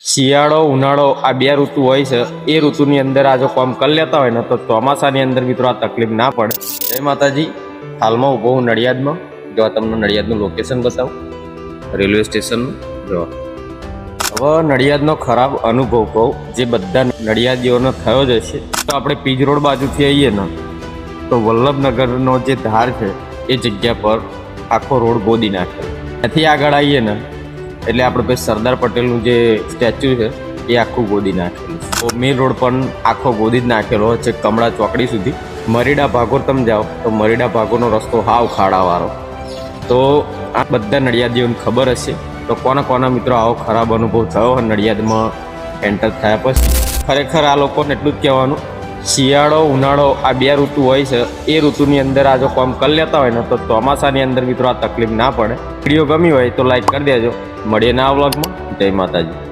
શિયાળો ઉનાળો આ બે ઋતુ હોય છે. એ ઋતુની અંદર આ જો કામ કરી લેતા હોય ને તો ચોમાસાની અંદર મિત્રો આ તકલીફ ના પડે. જય માતાજી. હાલમાં ઊભો હું નડિયાદમાં. જો તમને નડિયાદનું લોકેશન બતાવું, રેલવે સ્ટેશનનું. જો હવે નડિયાદનો ખરાબ અનુભવ કહું, જે બધા નડિયાદીઓનો થયો જ હશે. તો આપણે પીજ રોડ બાજુથી આવીએ ને તો વલ્લભનગરનો જે ધાર છે એ જગ્યા પર આખો રોડ ગોદી નાખે. ત્યાંથી આગળ આવીએ ને એટલે આપણે પછી સરદાર પટેલનું જે સ્ટેચ્યુ છે એ આખું ગોદી નાખેલું. તો મેન રોડ પણ આખો ગોદી જ નાખેલો છે કમળા ચોકડી સુધી. મરીડા ભાગોળ તમે જાઓ તો મરીડા ભાગોળનો રસ્તો હાવ ખાડાવાળો. તો આ બધા નડિયાદીઓને ખબર હશે. તો કોના કોના મિત્રો આવો ખરાબ અનુભવ થયો હોય નડિયાદમાં એન્ટર થયા પછી? ખરેખર આ લોકોને એટલું જ કહેવાનું, શિયાળો ઉનાળો આ બે ઋતુ હોય છે. એ ઋતુની અંદર આ જો કામ કરી લેતા હોય ને તો ચોમાસાની અંદર મિત્રો આ તકલીફ ના પડે. વિડીયો ગમી હોય તો લાઈક કરી દેજો. મળીએ નવા વ્લોગમાં. જય માતાજી.